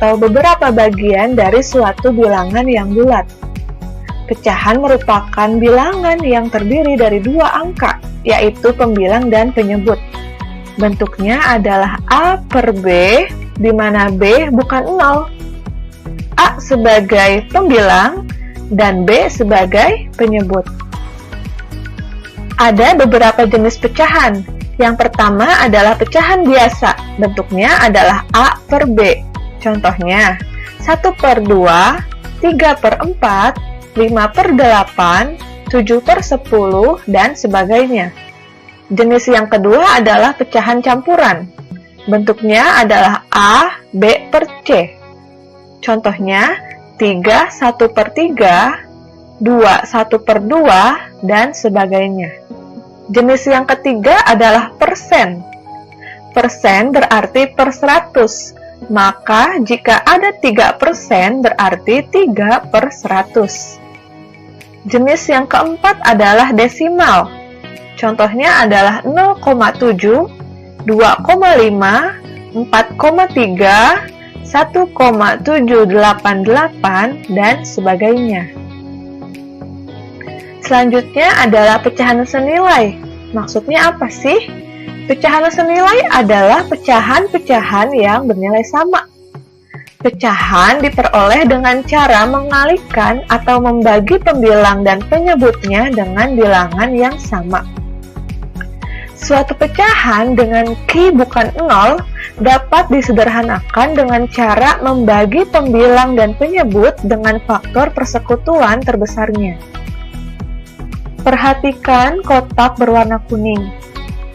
atau beberapa bagian dari suatu bilangan yang bulat. Pecahan merupakan bilangan yang terdiri dari dua angka, yaitu pembilang dan penyebut. Bentuknya adalah A per B, di mana B bukan 0. A sebagai pembilang dan B sebagai penyebut. Ada beberapa jenis pecahan. Yang pertama adalah pecahan biasa, bentuknya adalah A per B. Contohnya, 1 per 2, 3 per 4, 5 per 8, 7 per 10, dan sebagainya. Jenis yang kedua adalah pecahan campuran. Bentuknya adalah A, B per C. Contohnya, 3, 1 per 3, 2, 1 per 2, dan sebagainya. Jenis yang ketiga adalah persen. Persen berarti per 100. Maka, jika ada 3% berarti 3 per 100. Jenis yang keempat adalah desimal. Contohnya adalah 0,7, 2,5, 4,3, 1,788, dan sebagainya. Selanjutnya adalah pecahan senilai. Maksudnya apa sih? Pecahan senilai adalah pecahan-pecahan yang bernilai sama. Pecahan diperoleh dengan cara mengalihkan atau membagi pembilang dan penyebutnya dengan bilangan yang sama. Suatu pecahan dengan Ki bukan 0 dapat disederhanakan dengan cara membagi pembilang dan penyebut dengan faktor persekutuan terbesarnya. Perhatikan kotak berwarna kuning.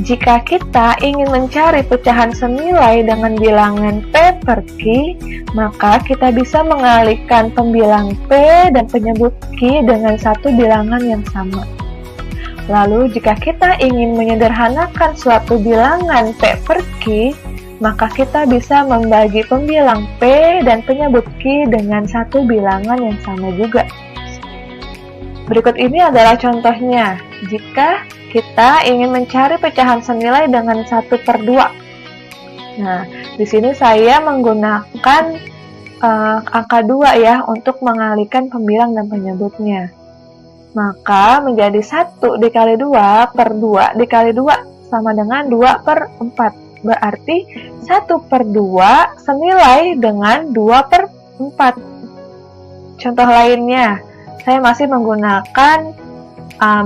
Jika kita ingin mencari pecahan senilai dengan bilangan P per Q, maka kita bisa mengalihkan pembilang P dan penyebut Q dengan satu bilangan yang sama. Lalu, jika kita ingin menyederhanakan suatu bilangan P per Q, maka kita bisa membagi pembilang P dan penyebut Q dengan satu bilangan yang sama juga. Berikut ini adalah contohnya. Jika kita ingin mencari pecahan senilai dengan 1 per 2. Nah, di sini saya menggunakan angka 2 ya untuk mengalihkan pembilang dan penyebutnya. Maka menjadi 1 dikali 2 per 2 dikali 2 sama dengan 2 per 4. Berarti 1 per 2 senilai dengan 2 per 4. Contoh lainnya, saya masih menggunakan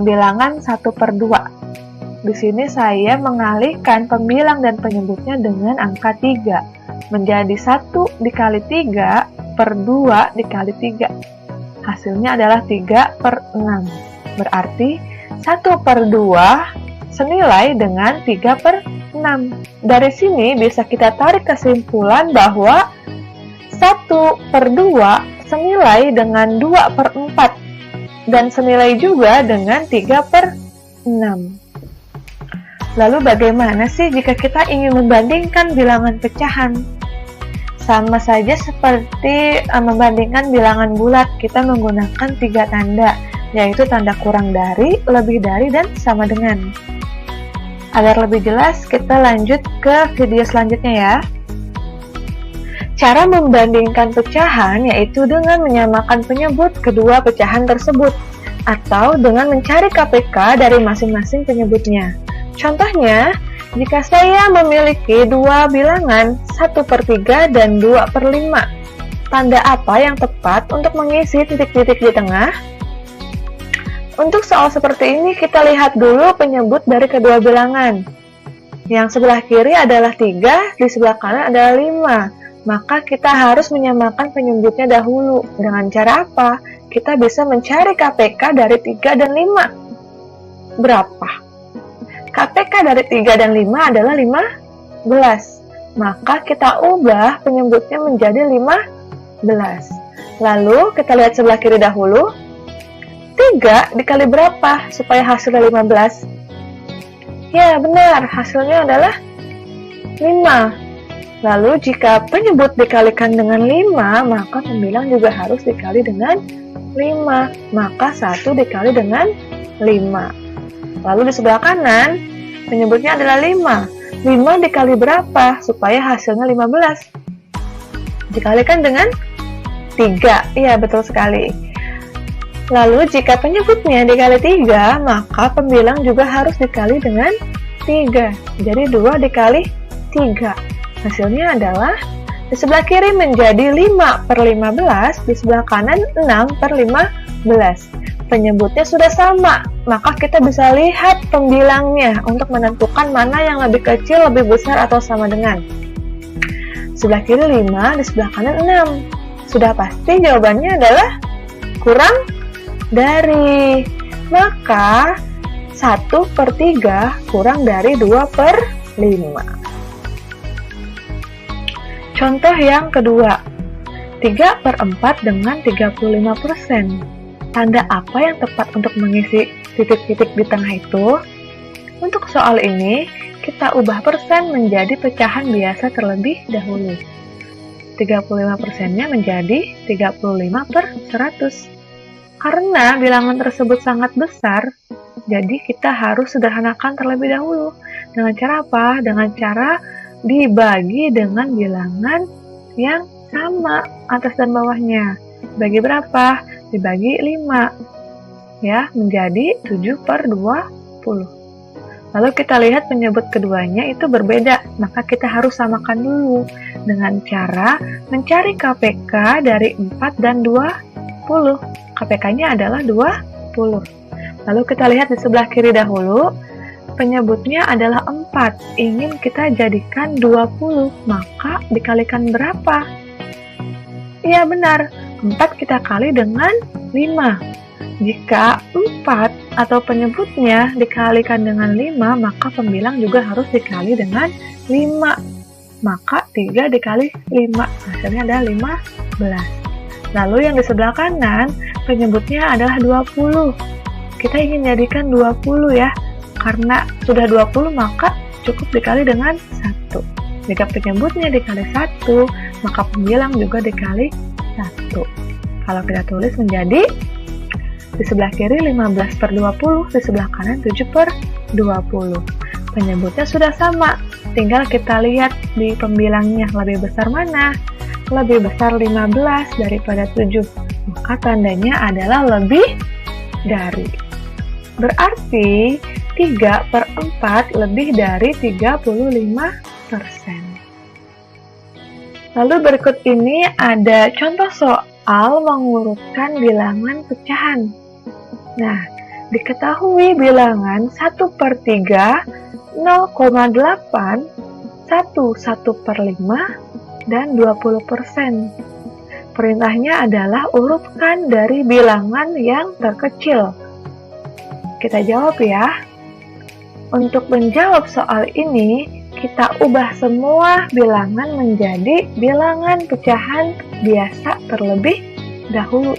bilangan 1 per 2. Di sini saya mengalihkan pembilang dan penyebutnya dengan angka 3. Menjadi 1 dikali 3 per 2 dikali 3. Hasilnya adalah 3 per 6. Berarti 1 per 2 senilai dengan 3 per 6. Dari sini bisa kita tarik kesimpulan bahwa 1 per 2 senilai dengan 2 per 4. Dan senilai juga dengan 3 per 6. Lalu bagaimana sih jika kita ingin membandingkan bilangan pecahan? Sama saja seperti membandingkan bilangan bulat, kita menggunakan 3 tanda, yaitu tanda kurang dari, lebih dari, dan sama dengan. Agar lebih jelas, kita lanjut ke video selanjutnya ya. Cara membandingkan pecahan yaitu dengan menyamakan penyebut kedua pecahan tersebut atau dengan mencari KPK dari masing-masing penyebutnya. Contohnya, jika saya memiliki dua bilangan 1 per 3 dan 2 per 5, tanda apa yang tepat untuk mengisi titik-titik di tengah? Untuk soal seperti ini, kita lihat dulu penyebut dari kedua bilangan. Yang sebelah kiri adalah 3, di sebelah kanan adalah 5. Maka kita harus menyamakan penyebutnya dahulu. Dengan cara apa? Kita bisa mencari KPK dari 3 dan 5. Berapa? KPK dari 3 dan 5 adalah 15. Maka kita ubah penyebutnya menjadi 15. Lalu kita lihat sebelah kiri dahulu. 3 dikali berapa supaya hasilnya 15? Ya benar, hasilnya adalah 5. Lalu jika penyebut dikalikan dengan 5, maka pembilang juga harus dikali dengan 5. Maka 1 dikali dengan 5. Lalu di sebelah kanan, penyebutnya adalah 5. 5 dikali berapa supaya hasilnya 15? dikalikan dengan 3. Iya, betul sekali. Lalu jika penyebutnya dikali 3, maka pembilang juga harus dikali dengan 3. Jadi 2 dikali 3. Hasilnya adalah di sebelah kiri menjadi 5/15, di sebelah kanan 6/15. Penyebutnya sudah sama, maka kita bisa lihat pembilangnya untuk menentukan mana yang lebih kecil, lebih besar, atau sama dengan. Sebelah kiri 5, di sebelah kanan 6. Sudah pasti jawabannya adalah kurang dari. Maka 1/3 kurang dari 2/5. Contoh yang kedua, 3/4 dengan 35%. Tanda apa yang tepat untuk mengisi titik-titik di tengah itu? Untuk soal ini, kita ubah persen menjadi pecahan biasa terlebih dahulu. 35%-nya menjadi 35/100. Karena bilangan tersebut sangat besar, jadi kita harus sederhanakan terlebih dahulu. Dengan cara apa? Dengan cara dibagi dengan bilangan yang sama atas dan bawahnya. Bagi berapa? Dibagi 5. Ya, menjadi 7/20. Lalu kita lihat penyebut keduanya itu berbeda, maka kita harus samakan dulu dengan cara mencari KPK dari 4 dan 20. KPK-nya adalah 20. Lalu kita lihat di sebelah kiri dahulu, penyebutnya adalah 4, ingin kita jadikan 20, maka dikalikan berapa? Iya benar, 4 kita kali dengan 5. Jika 4 atau penyebutnya dikalikan dengan 5, maka pembilang juga harus dikali dengan 5. Maka 3 dikali 5, hasilnya adalah 15. Lalu yang di sebelah kanan, penyebutnya adalah 20. Kita ingin jadikan 20 ya, karena sudah 20 maka cukup dikali dengan 1. Jika penyebutnya dikali 1, maka pembilang juga dikali 1. Kalau kita tulis menjadi di sebelah kiri 15/20, di sebelah kanan 7/20. Penyebutnya sudah sama, tinggal kita lihat di pembilangnya lebih besar mana. Lebih besar 15 daripada 7, maka tandanya adalah lebih dari. Berarti 3/4 lebih dari 35%. Lalu berikut ini ada contoh soal mengurutkan bilangan pecahan. Nah, diketahui bilangan 1/3, 0,8, 1/5, dan 20%. Perintahnya adalah urutkan dari bilangan yang terkecil. Kita jawab ya. Untuk menjawab soal ini, kita ubah semua bilangan menjadi bilangan pecahan biasa terlebih dahulu.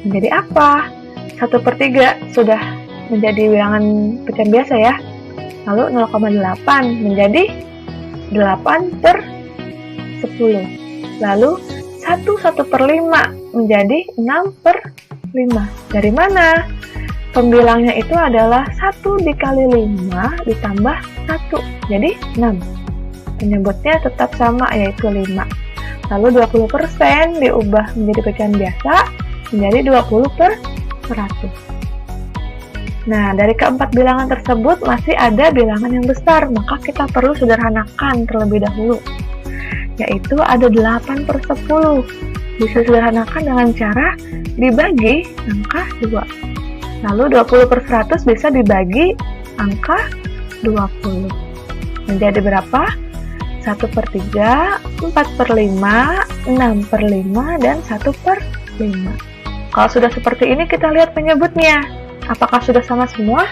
Menjadi apa? 1/3 sudah menjadi bilangan pecahan biasa ya. Lalu 0,8 menjadi 8/10. Lalu 1/5 menjadi 6/5. Dari mana? Pembilangnya itu adalah 1 dikali 5 ditambah 1, jadi 6. Penyebutnya tetap sama, yaitu 5. Lalu 20% diubah menjadi pecahan biasa, menjadi 20/100. Nah, dari keempat bilangan tersebut masih ada bilangan yang besar, maka kita perlu sederhanakan terlebih dahulu, yaitu ada 8/10. Bisa sederhanakan dengan cara dibagi angka 2. Lalu 20/100 bisa dibagi angka 20. Menjadi berapa? 1/3, 4/5, 6/5, dan 1/5. Kalau sudah seperti ini, kita lihat penyebutnya. Apakah sudah sama semua?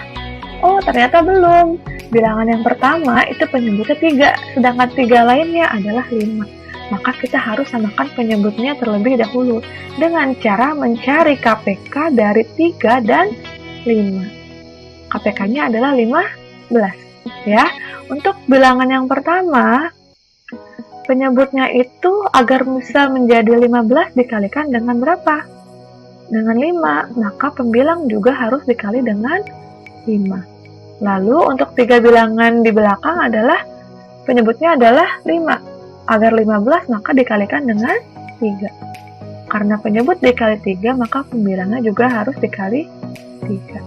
Oh, ternyata belum. Bilangan yang pertama itu penyebutnya 3, sedangkan 3 lainnya adalah 5. Maka kita harus samakan penyebutnya terlebih dahulu dengan cara mencari KPK dari 3 dan 5. KPK-nya adalah 15. Ya, untuk bilangan yang pertama, penyebutnya itu agar bisa menjadi 15 dikalikan dengan berapa? Dengan 5, maka pembilang juga harus dikali dengan 5. Lalu untuk 3 bilangan di belakang adalah penyebutnya adalah 5. agar 15 maka dikalikan dengan 3. Karena penyebut dikali 3, maka pembilangnya juga harus dikali 3.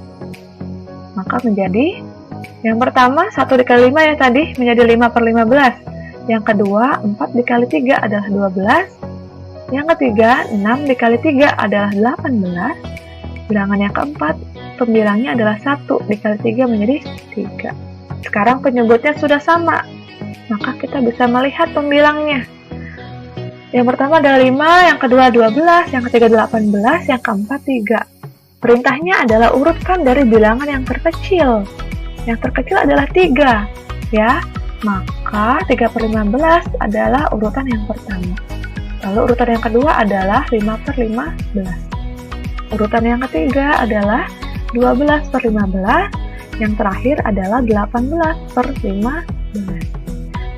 Maka menjadi, yang pertama 1 dikali 5 ya tadi, menjadi 5/15. Yang kedua, 4 dikali 3 adalah 12. Yang ketiga, 6 dikali 3 adalah 18. Bilangan yang keempat, pembilangnya adalah 1 dikali 3 menjadi 3. Sekarang penyebutnya sudah sama, maka kita bisa melihat pembilangnya. Yang pertama adalah 5, yang kedua 12, yang ketiga 18, yang keempat 3. Perintahnya adalah urutkan dari bilangan yang terkecil. Yang terkecil adalah 3, ya. Maka 3/15 adalah urutan yang pertama. Lalu urutan yang kedua adalah 5/15. Urutan yang ketiga adalah 12/15. Yang terakhir adalah 18/15.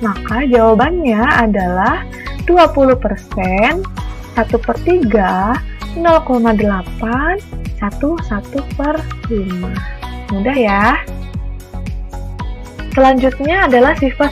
Maka jawabannya adalah 20%, 1/3, 0,8, 1/5. Mudah ya? Selanjutnya adalah sifat